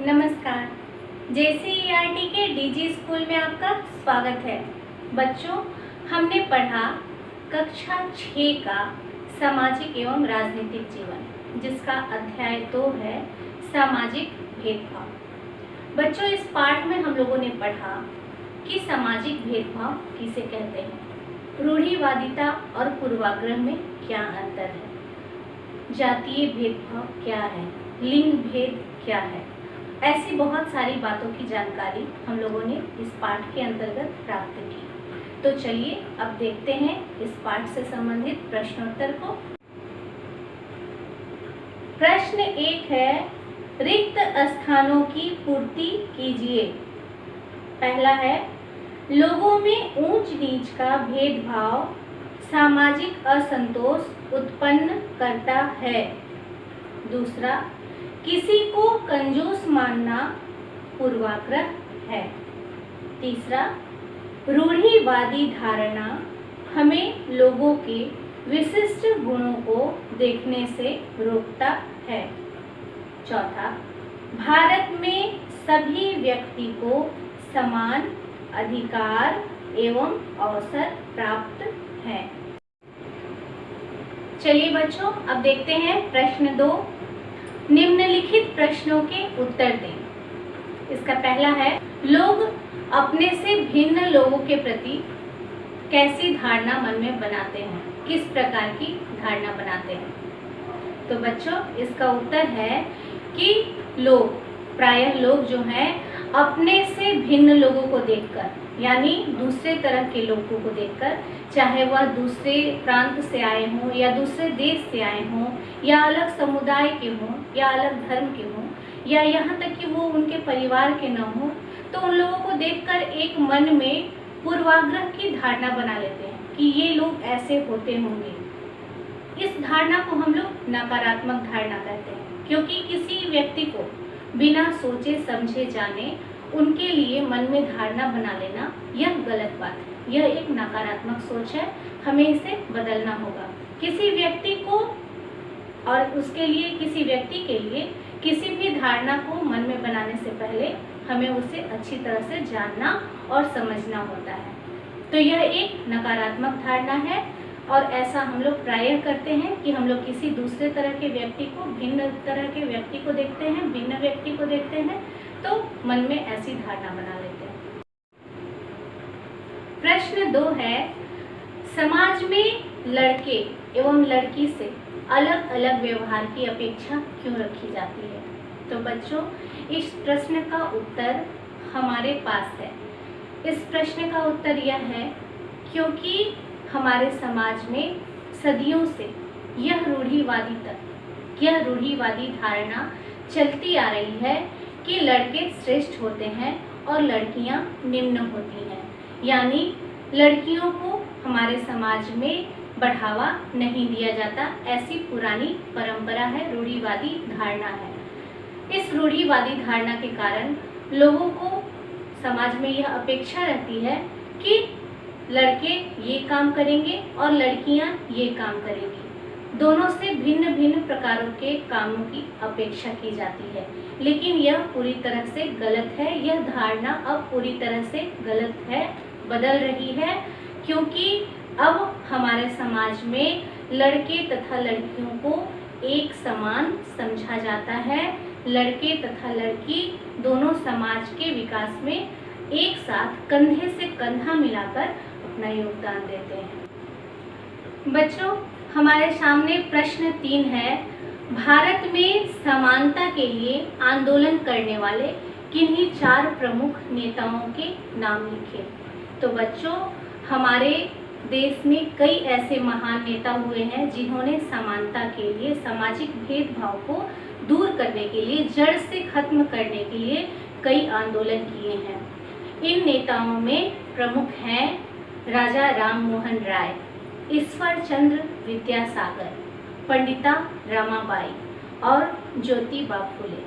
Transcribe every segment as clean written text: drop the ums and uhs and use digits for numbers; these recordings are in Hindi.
नमस्कार। JCERT के DG स्कूल में आपका स्वागत है। बच्चों, हमने पढ़ा कक्षा 6 का सामाजिक एवं राजनीतिक जीवन, जिसका अध्याय 2 है सामाजिक भेदभाव। बच्चों, इस पाठ में हम लोगों ने पढ़ा कि सामाजिक भेदभाव किसे कहते हैं, रूढ़िवादिता और पूर्वाग्रह में क्या अंतर है, जातीय भेदभाव क्या है, लिंग भेद क्या है। ऐसी बहुत सारी बातों की जानकारी हम लोगों ने इस पाठ के अंतर्गत प्राप्त की। तो चलिए अब देखते हैं इस पाठ से संबंधित प्रश्नोत्तर को। प्रश्न 1 है, रिक्त स्थानों की पूर्ति कीजिए। पहला है, लोगों में ऊंच नीच का भेदभाव सामाजिक असंतोष उत्पन्न करता है। दूसरा, किसी को कंजूस मानना पूर्वाग्रह है। तीसरा, रूढ़िवादी धारणा हमें लोगों के विशिष्ट गुणों को देखने से रोकता है। चौथा, भारत में सभी व्यक्ति को समान अधिकार एवं अवसर प्राप्त है। चलिए बच्चों, अब देखते हैं प्रश्न 2। निम्नलिखित प्रश्नों के उत्तर दें। इसका पहला है, लोग अपने से भिन्न लोगों के प्रति कैसी धारणा मन में बनाते हैं, किस प्रकार की धारणा बनाते हैं। तो बच्चों, इसका उत्तर है कि प्रायः लोग जो हैं अपने से भिन्न लोगों को देखकर, यानी दूसरे तरह के लोगों को देखकर, चाहे वह दूसरे प्रांत से आए हों या दूसरे देश से आए हों या अलग समुदाय के हों या अलग धर्म के हों या यहाँ तक कि वो उनके परिवार के न हों, तो उन लोगों को देखकर एक मन में पूर्वाग्रह की धारणा बना लेते हैं कि ये लोग ऐसे होते होंगे। इस धारणा को हम लोग नकारात्मक धारणा कहते हैं, क्योंकि किसी व्यक्ति को बिना सोचे समझे जाने उनके लिए मन में धारणा बना लेना यह गलत बात है, यह एक नकारात्मक सोच है। हमें इसे बदलना होगा। किसी व्यक्ति को और उसके लिए किसी व्यक्ति के लिए किसी भी धारणा को मन में बनाने से पहले हमें उसे अच्छी तरह से जानना और समझना होता है। तो यह एक नकारात्मक धारणा है और ऐसा हम लोग प्रायः करते हैं कि हम लोग किसी दूसरे तरह के व्यक्ति को भिन्न तरह के व्यक्ति को देखते हैं, भिन्न व्यक्ति को देखते हैं, तो मन में ऐसी धारणा बना लेते हैं। प्रश्न 2 है, समाज में लड़के एवं लड़की से अलग अलग व्यवहार की अपेक्षा क्यों रखी जाती है। तो बच्चों, इस प्रश्न का उत्तर हमारे पास है। इस प्रश्न का उत्तर यह है क्योंकि हमारे समाज में सदियों से यह रूढ़िवादी धारणा चलती आ रही है कि लड़के श्रेष्ठ होते हैं और लड़कियां निम्न होती हैं, यानी लड़कियों को हमारे समाज में बढ़ावा नहीं दिया जाता। ऐसी पुरानी परंपरा है, रूढ़िवादी धारणा है। इस रूढ़िवादी धारणा के कारण लोगों को समाज में यह अपेक्षा रहती है कि लड़के ये काम करेंगे और लड़कियां ये काम करेंगी। दोनों से भिन्न भिन्न प्रकारों के कामों की अपेक्षा की जाती है, लेकिन यह पूरी तरह से गलत है। यह धारणा अब पूरी तरह से गलत है, बदल रही है, क्योंकि अब हमारे समाज में लड़के तथा लड़कियों को एक समान समझा जाता है। लड़के तथा लड़की दोनों समाज के विकास में एक साथ कंधे से कंधा मिलाकर अपना योगदान देते हैं। बच्चों, हमारे सामने प्रश्न 3 है, भारत में समानता के लिए आंदोलन करने वाले किन्हीं 4 प्रमुख नेताओं के नाम लिखे। तो बच्चों, हमारे देश में कई ऐसे महान नेता हुए हैं जिन्होंने समानता के लिए, सामाजिक भेदभाव को दूर करने के लिए, जड़ से खत्म करने के लिए कई आंदोलन किए हैं। इन नेताओं में प्रमुख हैं राजा राम मोहन राय, ईश्वर चंद्र विद्यासागर, पंडिता रमाबाई और ज्योतिबा फुले।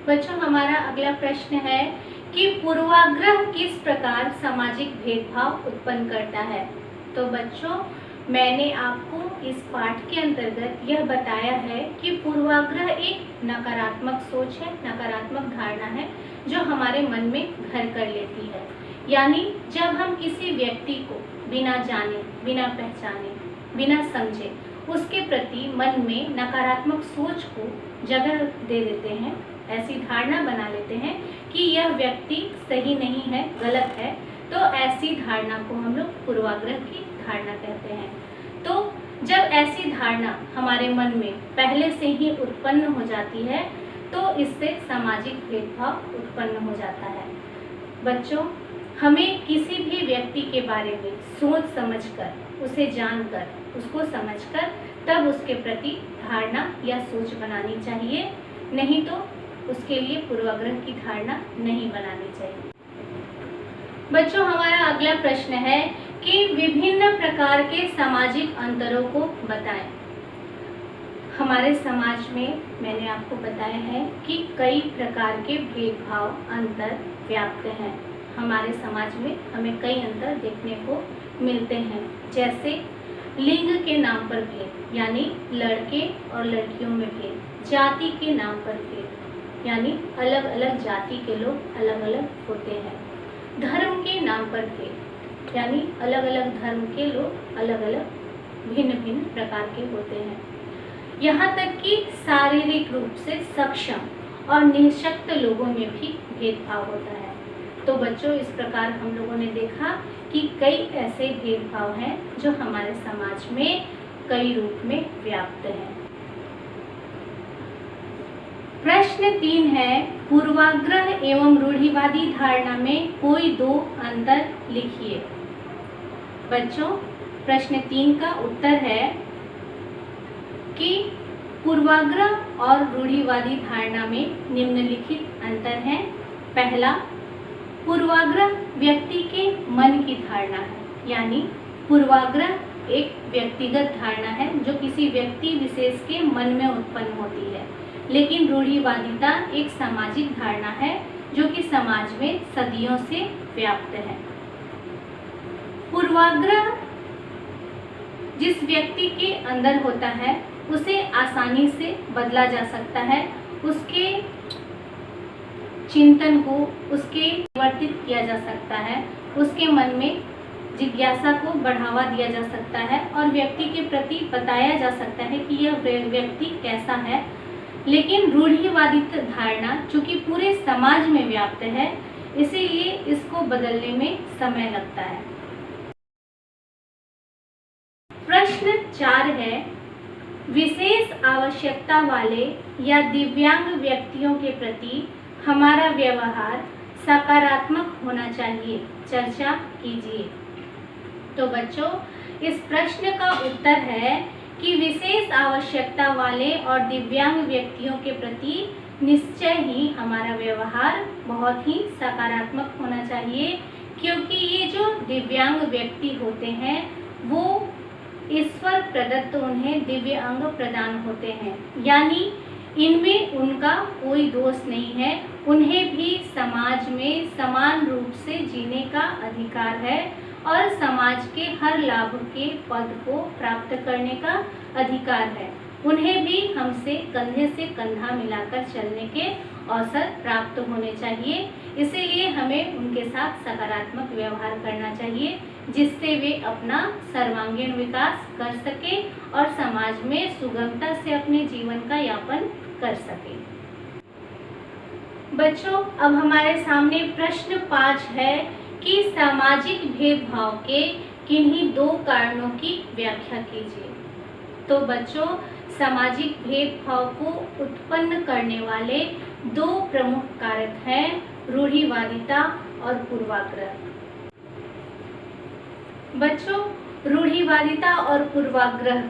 बच्चों, हमारा अगला प्रश्न है कि पूर्वाग्रह किस प्रकार सामाजिक भेदभाव उत्पन्न करता है। तो बच्चों, मैंने आपको इस पाठ के अंतर्गत यह बताया है कि पूर्वाग्रह एक नकारात्मक सोच है, नकारात्मक धारणा है जो हमारे मन में घर कर लेती है। यानी जब हम किसी व्यक्ति को बिना जाने, बिना पहचाने, बिना समझे उसके प्रति मन में नकारात्मक सोच को जगह दे देते हैं, ऐसी धारणा बना लेते हैं कि यह व्यक्ति सही नहीं है, गलत है, तो ऐसी धारणा को हम लोग पूर्वाग्रह की धारणा कहते हैं। तो जब ऐसी धारणा हमारे मन में पहले से ही उत्पन्न हो जाती है तो इससे सामाजिक भेदभाव उत्पन्न हो जाता है। बच्चों, हमें किसी भी व्यक्ति के बारे में सोच समझकर, उसे जानकर, उसको समझकर तब उसके प्रति धारणा या सोच बनानी चाहिए, नहीं तो उसके लिए पूर्वाग्रह की धारणा नहीं बनानी चाहिए। बच्चों, हमारा अगला प्रश्न है कि विभिन्न प्रकार के सामाजिक अंतरों को बताएं। हमारे समाज में मैंने आपको बताया है कि कई प्रकार के भेदभाव, अंतर व्याप्त हैं। हमारे समाज में हमें कई अंतर देखने को मिलते हैं, जैसे लिंग के नाम पर भेद, यानी लड़के और लड़कियों में भेद, जाति के नाम पर भेद, यानी अलग अलग जाति के लोग अलग अलग होते हैं, धर्म के नाम पर भेद, यानी अलग अलग धर्म के लोग अलग अलग भिन्न भिन्न प्रकार के होते हैं। यहाँ तक कि शारीरिक रूप से सक्षम और निःशक्त लोगों में भी भेदभाव होता है। तो बच्चों, इस प्रकार हम लोगों ने देखा कि कई ऐसे भेदभाव हैं जो हमारे समाज में कई रूप में व्याप्त हैं। प्रश्न 3 है, पूर्वाग्रह एवं रूढ़िवादी धारणा में कोई दो अंतर लिखिए। बच्चों, प्रश्न 3 का उत्तर है कि पूर्वाग्रह और रूढ़िवादी धारणा में निम्नलिखित अंतर है। पहला, पूर्वाग्रह व्यक्ति के मन की धारणा है, यानी पूर्वाग्रह एक व्यक्तिगत धारणा है जो किसी व्यक्ति विशेष के मन में उत्पन्न होती है, लेकिन रूढ़िवादिता एक सामाजिक धारणा है जो कि समाज में सदियों से व्याप्त है। पूर्वाग्रह जिस व्यक्ति के अंदर होता है उसे आसानी से बदला जा सकता है, उसके चिंतन को उसके परिवर्तित किया जा सकता है, उसके मन में जिज्ञासा को बढ़ावा दिया जा सकता है और व्यक्ति के प्रति बताया जा सकता है कि यह व्यक्ति कैसा है। लेकिन रूढ़िवादी धारणा चूंकि पूरे समाज में व्याप्त है, इसीलिए इसको बदलने में समय लगता है। प्रश्न 4 है, विशेष आवश्यकता वाले या दिव्यांग व्यक्तियों के प्रति हमारा व्यवहार सकारात्मक होना चाहिए, चर्चा कीजिए। तो बच्चों, इस प्रश्न का उत्तर है कि विशेष आवश्यकता वाले और दिव्यांग व्यक्तियों के प्रति निश्चय ही हमारा व्यवहार बहुत ही सकारात्मक होना चाहिए, क्योंकि ये जो दिव्यांग व्यक्ति होते हैं वो ईश्वर प्रदत्त उन्हें दिव्य अंग प्रदान होते हैं, यानी इनमें उनका कोई दोष नहीं है। उन्हें भी समाज में समान रूप से जीने का अधिकार है और समाज के हर लाभ के पद को प्राप्त करने का अधिकार है। उन्हें भी हमसे कंधे से कंधा मिलाकर चलने के अवसर प्राप्त होने चाहिए। इसीलिए हमें उनके साथ सकारात्मक व्यवहार करना चाहिए, जिससे वे अपना सर्वांगीण विकास कर सके और समाज में सुगमता से अपने जीवन का यापन कर सके। बच्चों, अब हमारे सामने प्रश्न 5 है कि सामाजिक भेदभाव के किन्हीं दो कारणों की व्याख्या कीजिए। तो बच्चों, सामाजिक भेदभाव को उत्पन्न करने वाले दो प्रमुख कारक हैं, रूढ़िवादिता और पूर्वाग्रह। बच्चों, रूढ़िवादिता और पूर्वाग्रह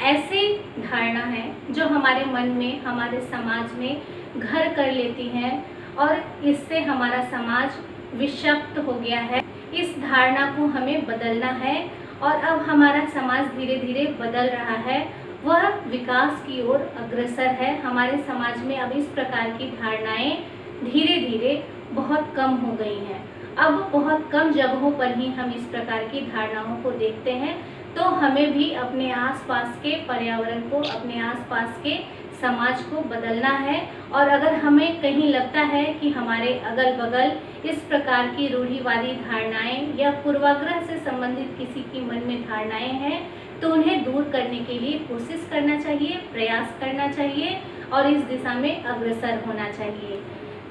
ऐसे धारणा है जो हमारे मन में, हमारे समाज में घर कर लेती हैं और इससे हमारा समाज विषाक्त हो गया है। इस धारणा को हमें बदलना है और अब हमारा समाज धीरे धीरे बदल रहा है, वह विकास की ओर अग्रसर है। हमारे समाज में अब इस प्रकार की धारणाएं धीरे धीरे बहुत कम हो गई हैं। अब बहुत कम जगहों पर ही हम इस प्रकार की धारणाओं को देखते हैं। तो हमें भी अपने आसपास के पर्यावरण को, अपने आसपास के समाज को बदलना है। और अगर हमें कहीं लगता है कि हमारे अगल बगल इस प्रकार की रूढ़िवादी धारणाएं या पूर्वाग्रह से संबंधित किसी की मन में धारणाएं हैं, तो उन्हें दूर करने के लिए कोशिश करना चाहिए, प्रयास करना चाहिए और इस दिशा में अग्रसर होना चाहिए।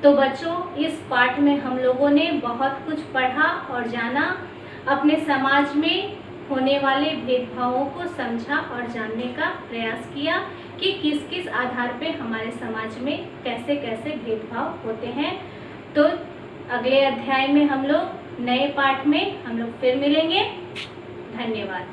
तो बच्चों, इस पाठ में हम लोगों ने बहुत कुछ पढ़ा और जाना, अपने समाज में होने वाले भेदभावों को समझा और जानने का प्रयास किया कि किस किस आधार पे हमारे समाज में कैसे कैसे भेदभाव होते हैं। तो अगले अध्याय में हम लोग नए पाठ में हम लोग फिर मिलेंगे। धन्यवाद।